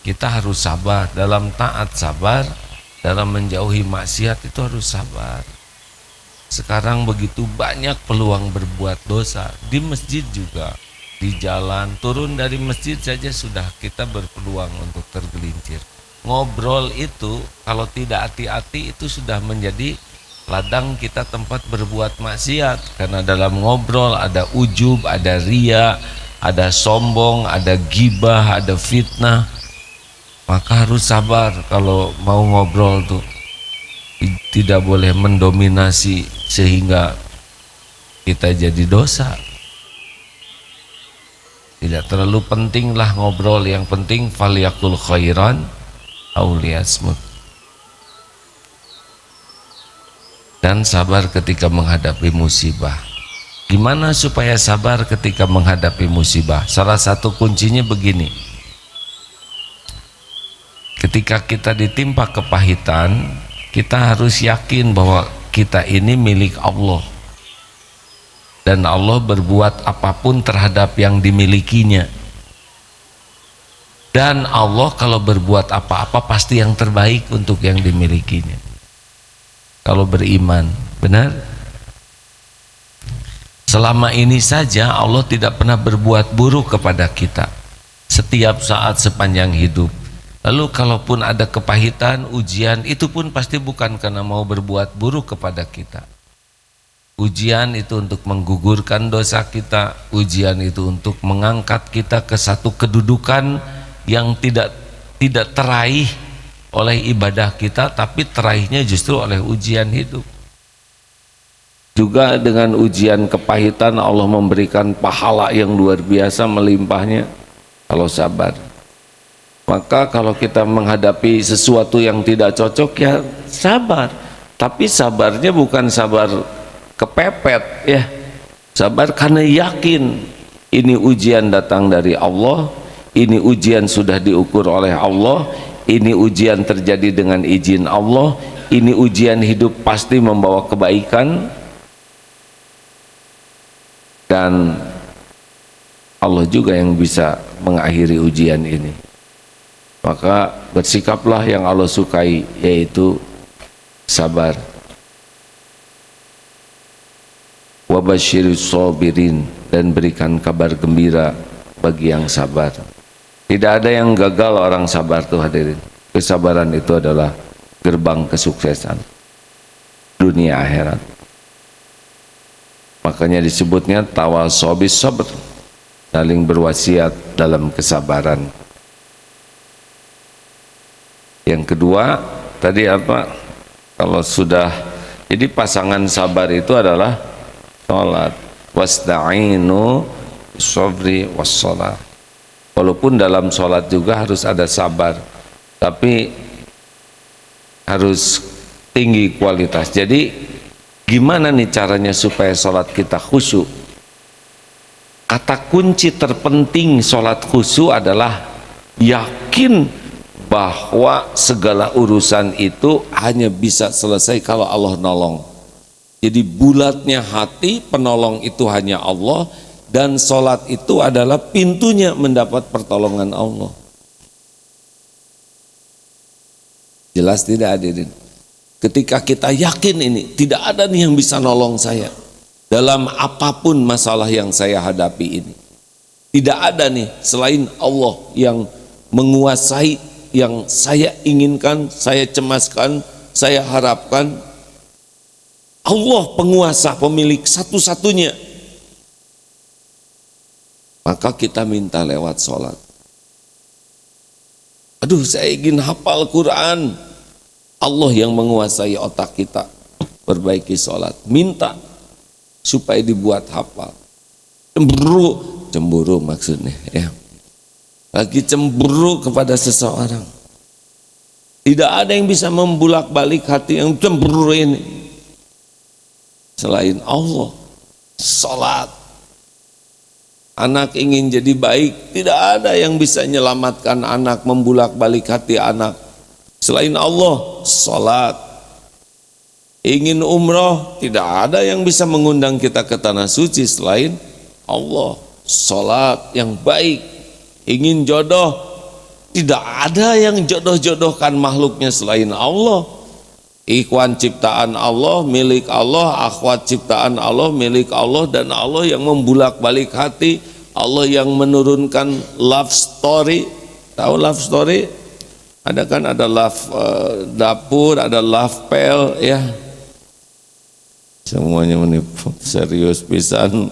Kita harus sabar dalam taat, sabar dalam menjauhi maksiat, itu harus sabar. Sekarang begitu banyak peluang berbuat dosa, di masjid juga, di jalan, turun dari masjid saja sudah kita berpeluang untuk tergelincir. Ngobrol itu kalau tidak hati-hati itu sudah menjadi ladang kita tempat berbuat maksiat, karena dalam ngobrol ada ujub, ada ria, ada sombong, ada gibah, ada fitnah. Maka harus sabar kalau mau ngobrol tuh, tidak boleh mendominasi sehingga kita jadi dosa. Tidak terlalu pentinglah ngobrol, yang penting falyakul khairan aw liyasmut. Dan sabar ketika menghadapi musibah. Gimana supaya sabar ketika menghadapi musibah? Salah satu kuncinya begini. Ketika kita ditimpa kepahitan, kita harus yakin bahwa kita ini milik Allah, dan Allah berbuat apapun terhadap yang dimilikinya. Dan Allah kalau berbuat apa-apa pasti yang terbaik untuk yang dimilikinya. Kalau beriman, benar? Selama ini saja Allah tidak pernah berbuat buruk kepada kita, setiap saat sepanjang hidup. Lalu kalaupun ada kepahitan, ujian, itu pun pasti bukan karena mau berbuat buruk kepada kita. Ujian itu untuk menggugurkan dosa kita, ujian itu untuk mengangkat kita ke satu kedudukan yang tidak teraih oleh ibadah kita, tapi teraihnya justru oleh ujian hidup. Juga dengan ujian kepahitan Allah memberikan pahala yang luar biasa melimpahnya kalau sabar. Maka kalau kita menghadapi sesuatu yang tidak cocok, ya sabar. Tapi sabarnya bukan sabar kepepet, ya. Sabar karena yakin ini ujian datang dari Allah, ini ujian sudah diukur oleh Allah, ini ujian terjadi dengan izin Allah, ini ujian hidup pasti membawa kebaikan, dan Allah juga yang bisa mengakhiri ujian ini. Maka bersikaplah yang Allah sukai, yaitu sabar. Wabasyiris sabirin, dan berikan kabar gembira bagi yang sabar. Tidak ada yang gagal orang sabar tuh hadirin. Kesabaran itu adalah gerbang kesuksesan dunia akhirat. Makanya disebutnya tawasau bis sabr, saling berwasiat dalam kesabaran. Yang kedua tadi apa? Kalau sudah jadi pasangan sabar itu adalah sholat. Wasta'inu sabri wassalah. Walaupun dalam sholat juga harus ada sabar, tapi harus tinggi kualitas. Jadi gimana nih caranya supaya sholat kita khusyuk? Kata kunci terpenting sholat khusyuk adalah yakin bahwa segala urusan itu hanya bisa selesai kalau Allah nolong. Jadi bulatnya hati, penolong itu hanya Allah, dan sholat itu adalah pintunya mendapat pertolongan Allah. Jelas tidak hadirin? Ketika kita yakin ini, tidak ada nih yang bisa nolong saya dalam apapun masalah yang saya hadapi ini. Tidak ada nih selain Allah yang menguasai yang saya inginkan, saya cemaskan, saya harapkan. Allah penguasa, pemilik satu-satunya. Maka kita minta lewat sholat. Aduh, saya ingin hafal Quran. Allah yang menguasai otak kita. Perbaiki sholat, minta supaya dibuat hafal. Cemburu maksudnya, ya. Lagi cemburu kepada seseorang, tidak ada yang bisa membulak-balik hati yang cemburu ini selain Allah. Salat, anak ingin jadi baik, tidak ada yang bisa menyelamatkan anak, membulak-balik hati anak selain Allah. Salat, ingin umroh, tidak ada yang bisa mengundang kita ke tanah suci selain Allah. Salat yang baik. Ingin jodoh, Tidak ada yang jodoh-jodohkan makhluknya selain Allah. Ikhwan ciptaan Allah, milik Allah, akhwat ciptaan Allah, milik Allah, dan Allah yang membulak-balik hati, Allah yang menurunkan love story. Tahu love story? Ada kan, ada love dapur, ada love pel, ya. Semuanya menipu, serius pisan.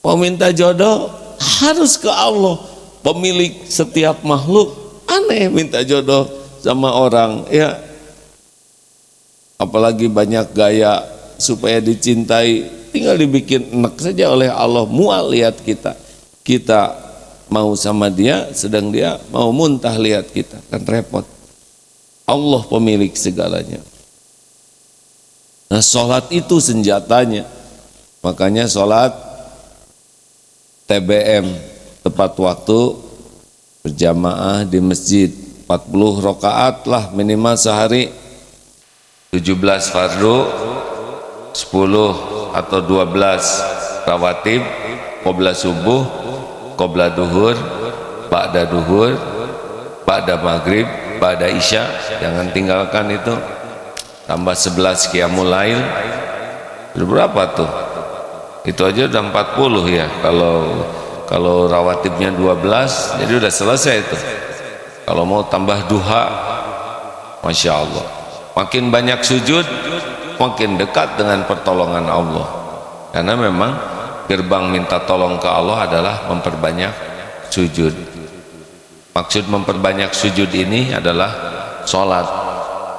Mau minta jodoh harus ke Allah, pemilik setiap makhluk. Aneh minta jodoh sama orang, ya. Apalagi banyak gaya supaya dicintai, tinggal dibikin enak saja oleh Allah. Mual lihat kita mau sama dia, sedang dia mau muntah lihat kita, kan repot. Allah pemilik segalanya. Nah, sholat itu senjatanya. Makanya sholat TBM, tepat waktu, berjamaah di masjid, 40 rakaat lah minimal sehari, 17 fardu, 10 atau 12 rawatib, qobla subuh, qobla duhur, ba'da duhur, ba'da maghrib, ba'da isya. Jangan tinggalkan itu. Tambah 11 qiyamul lail, berapa tuh? Itu aja udah 40 ya. Kalau rawatibnya 12, jadi udah selesai itu. Kalau mau tambah duha, Masya Allah. Makin banyak sujud, makin dekat dengan pertolongan Allah. Karena memang gerbang minta tolong ke Allah adalah memperbanyak sujud. Maksud memperbanyak sujud ini adalah sholat,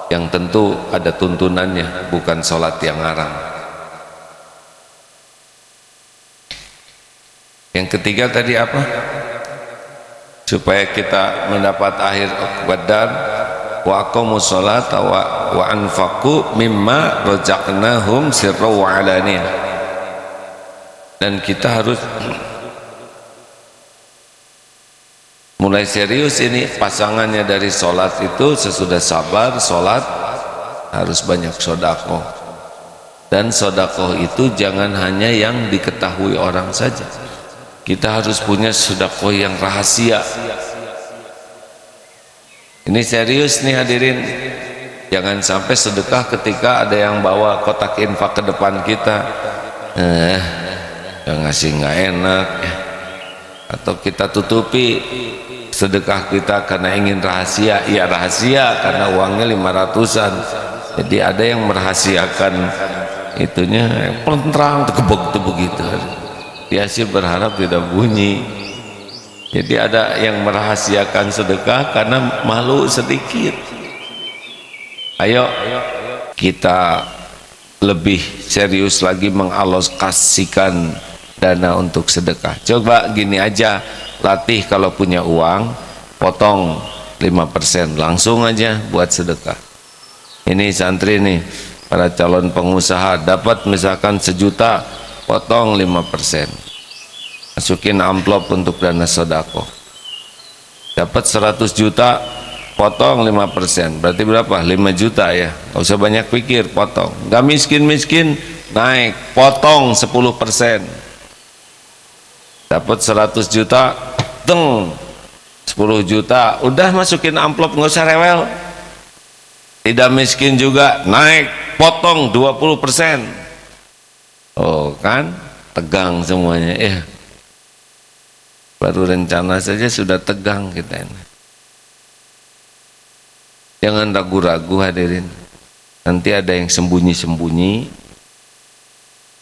yang tentu ada tuntunannya, bukan sholat yang haram. Yang ketiga tadi apa? Supaya kita mendapat akhir qadar, wa aqamus sholata wa anfaqu mimma razaqnahum sirran wa alaniyah. Dan kita harus mulai serius ini pasangannya dari sholat itu. Sesudah sabar sholat harus banyak sodakoh, dan sodakoh itu jangan hanya yang diketahui orang saja. Kita harus punya sodakoh yang rahasia. Ini serius nih hadirin. Jangan sampai sedekah ketika ada yang bawa kotak infak ke depan kita, yang ngasih nggak enak, atau kita tutupi sedekah kita karena ingin rahasia. Ya rahasia karena uangnya 500-an. Jadi ada yang merahasiakan itunya pelenterang tekebek begitu. Dia sih berharap tidak bunyi. Jadi ada yang merahasiakan sedekah karena malu sedikit. Ayo kita lebih serius lagi mengalokasikan dana untuk sedekah. Coba gini aja, latih kalau punya uang, potong 5% langsung aja buat sedekah. Ini santri nih, para calon pengusaha dapat misalkan 1 juta, potong 5%, masukin amplop untuk dana sedekah. Dapat 100 juta, potong 5%, berarti berapa? 5 juta ya. Gak usah banyak pikir, potong. Gak miskin-miskin, naik, potong 10%. Dapat 100 juta, 10 juta, udah masukin amplop, nggak usah rewel. Tidak miskin juga, naik, potong 20%. Oh kan, tegang semuanya ya. Baru rencana saja sudah tegang kita ini. Jangan ragu-ragu hadirin. Nanti ada yang sembunyi-sembunyi,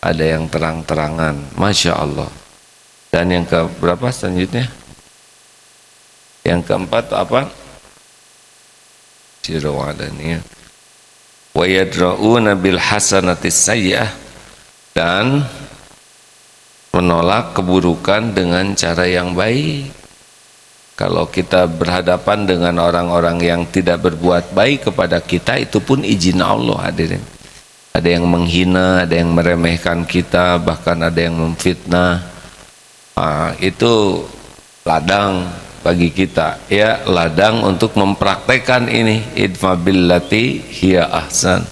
ada yang terang-terangan. Masya Allah. Dan yang ke berapa selanjutnya? Yang keempat apa? Sirawadaniyah. Wa yadra'una bil hasanatis sayyi'ah, dan menolak keburukan dengan cara yang baik. Kalau kita berhadapan dengan orang-orang yang tidak berbuat baik kepada kita, itu pun izin Allah hadirin. Ada yang menghina, ada yang meremehkan kita, bahkan ada yang memfitnah. Itu ladang bagi kita, ya, ladang untuk mempraktekkan ini. Idfa billati hiya ahsan,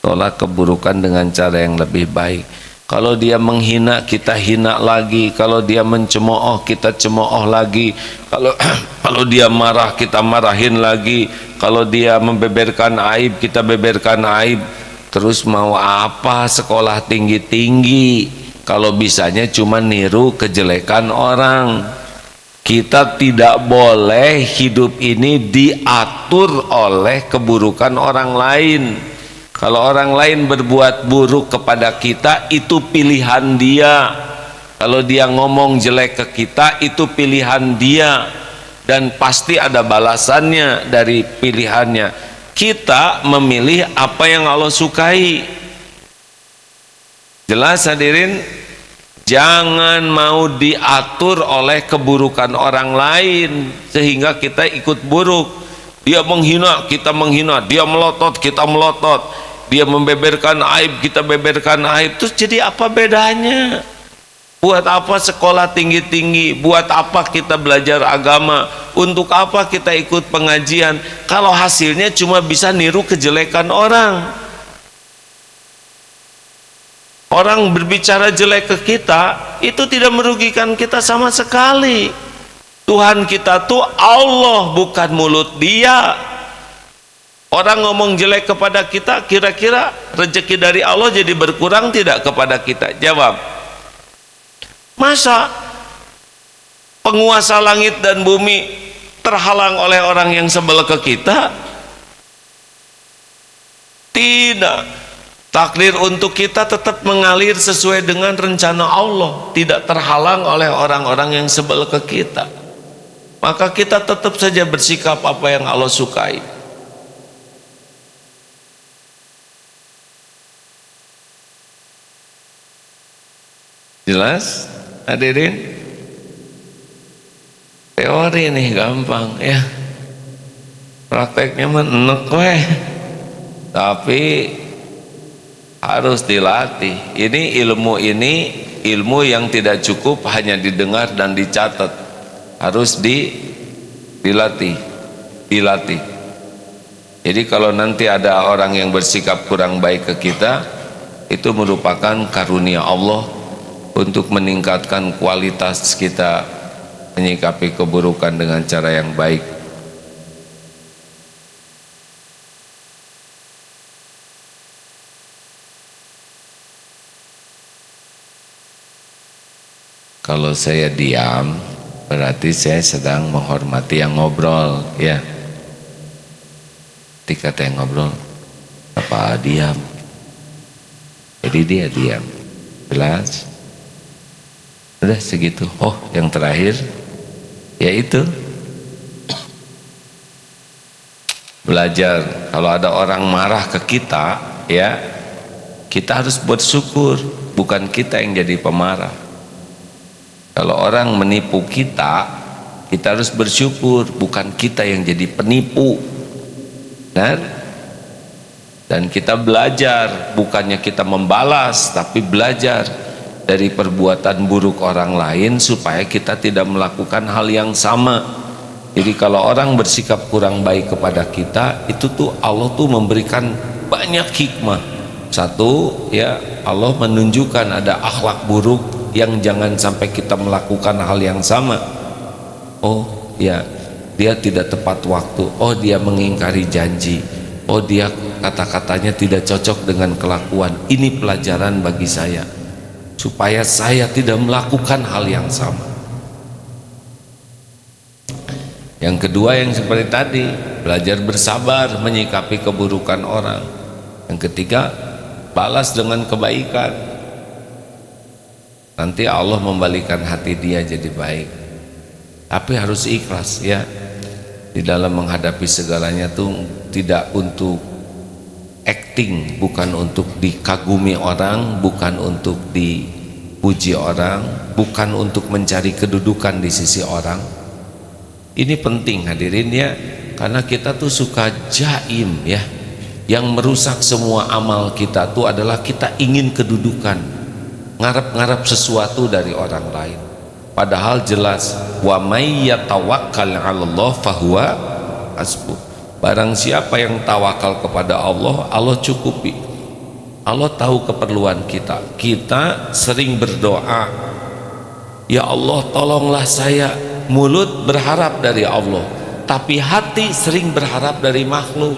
tolak keburukan dengan cara yang lebih baik. Kalau dia menghina, kita hina lagi. Kalau dia mencemooh, kita cemooh lagi. Kalau dia marah, kita marahin lagi. Kalau dia membeberkan aib, kita beberkan aib. Terus mau apa sekolah tinggi-tinggi kalau bisanya cuma niru kejelekan orang? Kita tidak boleh hidup ini diatur oleh keburukan orang lain. Kalau orang lain berbuat buruk kepada kita, itu pilihan dia. Kalau dia ngomong jelek ke kita, itu pilihan dia, dan pasti ada balasannya dari pilihannya. Kita memilih apa yang Allah sukai. Jelas hadirin? Jangan mau diatur oleh keburukan orang lain sehingga kita ikut buruk. Dia menghina, kita menghina. Dia melotot, kita melotot. Dia membeberkan aib, kita beberkan aib. Terus jadi apa bedanya? Buat apa sekolah tinggi-tinggi? Buat apa kita belajar agama? Untuk apa kita ikut pengajian kalau hasilnya cuma bisa niru kejelekan orang? Orang berbicara jelek ke kita, itu tidak merugikan kita sama sekali. Tuhan kita tuh Allah, bukan mulut dia. Orang ngomong jelek kepada kita, kira-kira rezeki dari Allah jadi berkurang tidak kepada kita? Jawab. Masa penguasa langit dan bumi terhalang oleh orang yang sebel ke kita? Tidak. Takdir untuk kita tetap mengalir sesuai dengan rencana Allah, tidak terhalang oleh orang-orang yang sebel ke kita. Maka kita tetap saja bersikap apa yang Allah sukai. Jelas hadirin? Teori nih gampang ya, prakteknya menek weh, tapi harus dilatih. Ini ilmu yang tidak cukup hanya didengar dan dicatat, harus dilatih. Jadi kalau nanti ada orang yang bersikap kurang baik ke kita, itu merupakan karunia Allah untuk meningkatkan kualitas kita menyikapi keburukan dengan cara yang baik. Kalau saya diam, berarti saya sedang menghormati yang ngobrol, ya. Ketika saya ngobrol, apa diam? Jadi dia diam. Jelas? Udah segitu. Oh, yang terakhir yaitu belajar. Kalau ada orang marah ke kita, ya, kita harus bersyukur, bukan kita yang jadi pemarah. Kalau orang menipu kita, kita harus bersyukur, bukan kita yang jadi penipu. Dan kita belajar, bukannya kita membalas, tapi belajar dari perbuatan buruk orang lain supaya kita tidak melakukan hal yang sama. Jadi kalau orang bersikap kurang baik kepada kita, itu tuh Allah tuh memberikan banyak hikmah. Satu, ya, Allah menunjukkan ada akhlak buruk yang jangan sampai kita melakukan hal yang sama. Oh ya, dia tidak tepat waktu. Oh, dia mengingkari janji. Oh, dia kata-katanya tidak cocok dengan kelakuan. Ini pelajaran bagi saya, supaya saya tidak melakukan hal yang sama. Yang kedua, yang seperti tadi, belajar bersabar menyikapi keburukan orang. Yang ketiga, balas dengan kebaikan. Nanti Allah membalikan hati dia jadi baik. Tapi harus ikhlas, ya. Di dalam menghadapi segalanya tuh tidak untuk acting, bukan untuk dikagumi orang, bukan untuk dipuji orang, bukan untuk mencari kedudukan di sisi orang. Ini penting hadirin, ya, karena kita tuh suka jaim, ya. Yang merusak semua amal kita tuh adalah kita ingin kedudukan, ngarep-ngarep sesuatu dari orang lain. Padahal jelas, wa may yatawakkal 'alallah fahuwa hasbuh. Barang siapa yang tawakal kepada Allah, Allah cukupi. Allah tahu keperluan kita. Kita sering berdoa, ya Allah tolonglah saya. Mulut berharap dari Allah, tapi hati sering berharap dari makhluk.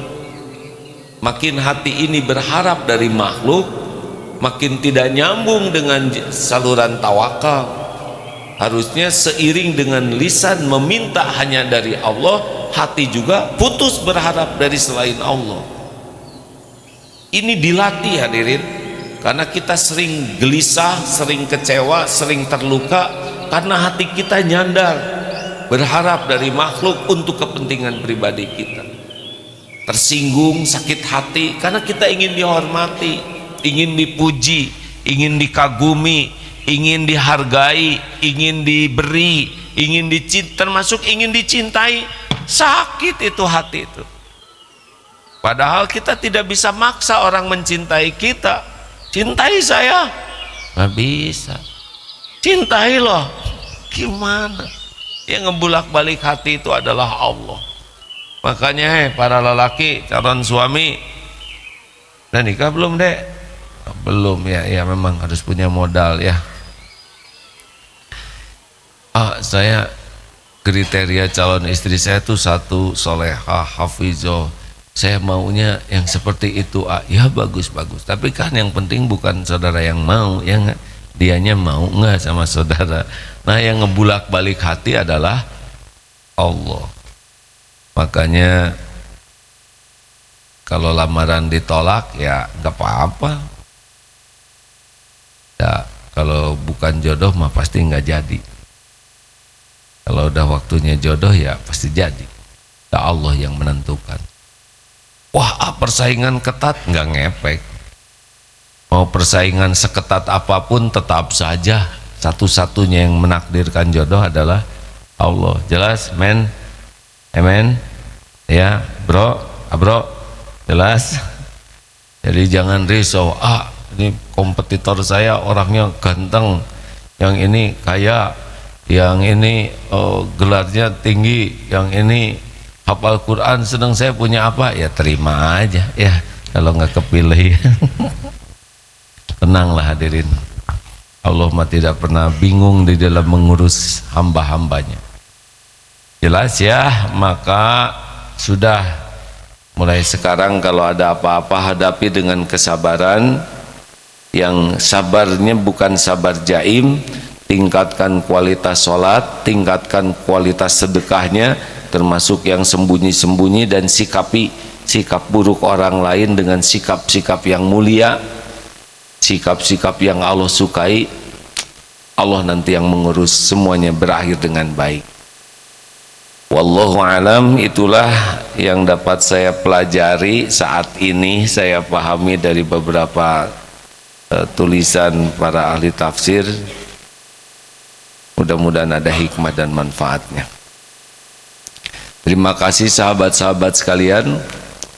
Makin hati ini berharap dari makhluk, makin tidak nyambung dengan saluran tawakal. Harusnya seiring dengan lisan meminta hanya dari Allah, hati juga putus berharap dari selain Allah. Ini dilatih hadirin, karena kita sering gelisah, sering kecewa, sering terluka karena hati kita nyandar berharap dari makhluk untuk kepentingan pribadi kita. Tersinggung, sakit hati karena kita ingin dihormati, ingin dipuji, ingin dikagumi, ingin dihargai, ingin diberi, ingin dicintai, termasuk ingin dicintai. Sakit itu hati itu. Padahal kita tidak bisa maksa orang mencintai kita. Cintai saya, nggak bisa. Cintai loh, gimana? Yang ngebulak-balik hati itu adalah Allah. Makanya para lelaki calon suami, udah nikah belum dek? Belum ya, ya memang harus punya modal ya. Saya kriteria calon istri saya tuh satu, solehah, hafizah. Saya maunya yang seperti itu. Ya bagus-bagus, tapi kan yang penting bukan saudara yang mau, yang dianya mau nggak sama saudara. Nah yang ngebulak balik hati adalah Allah. Makanya kalau lamaran ditolak ya nggak apa-apa ya, kalau bukan jodoh mah pasti nggak jadi. Kalau udah waktunya jodoh ya pasti jadi. Ya Allah yang menentukan. Wah persaingan ketat, nggak ngepek. Mau persaingan seketat apapun tetap saja satu-satunya yang menakdirkan jodoh adalah Allah. Jelas men? Amen ya bro, bro, jelas. Jadi jangan risau, ini kompetitor saya orangnya ganteng, yang ini kaya, yang ini gelarnya tinggi, yang ini hafal Quran, sedang saya punya apa? Ya terima aja ya kalau nggak kepilih. Tenanglah hadirin, Allah mah tidak pernah bingung di dalam mengurus hamba-hambanya. Jelas ya. Maka sudah mulai sekarang kalau ada apa-apa hadapi dengan kesabaran. Yang sabarnya bukan sabar jaim. Tingkatkan kualitas sholat, tingkatkan kualitas sedekahnya, termasuk yang sembunyi-sembunyi, dan sikapi sikap buruk orang lain dengan sikap-sikap yang mulia, sikap-sikap yang Allah sukai. Allah nanti yang mengurus semuanya berakhir dengan baik. Wallahu alam. Itulah yang dapat saya pelajari saat ini, saya pahami dari beberapa tulisan para ahli tafsir. Mudah-mudahan ada hikmah dan manfaatnya. Terima kasih sahabat-sahabat sekalian.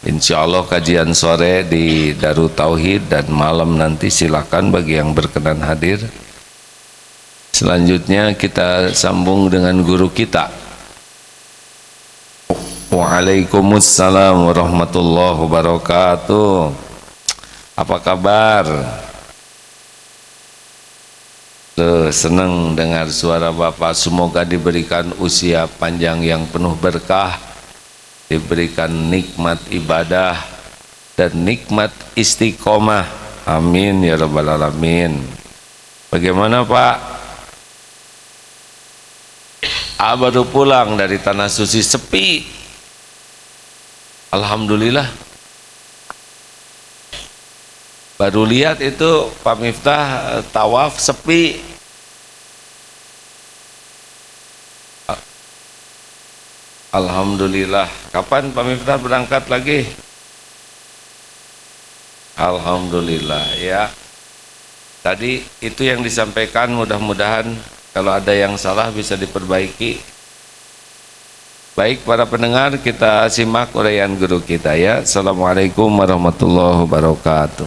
Insya Allah kajian sore di Darut Tauhid, dan malam nanti silakan bagi yang berkenan hadir. Selanjutnya kita sambung dengan guru kita. Waalaikumsalam warahmatullahi wabarakatuh. Apa kabar? Senang dengar suara Bapak. Semoga diberikan usia panjang yang penuh berkah, diberikan nikmat ibadah dan nikmat istiqomah. Amin ya rabbal alamin. Bagaimana Pak? Baru pulang dari Tanah Suci, sepi. Alhamdulillah. Baru lihat itu Pak Miftah tawaf sepi. Alhamdulillah. Kapan Pak Miftah berangkat lagi? Alhamdulillah ya. Tadi itu yang disampaikan, mudah-mudahan kalau ada yang salah bisa diperbaiki. Baik para pendengar, kita simak uraian guru kita ya. Assalamualaikum warahmatullahi wabarakatuh.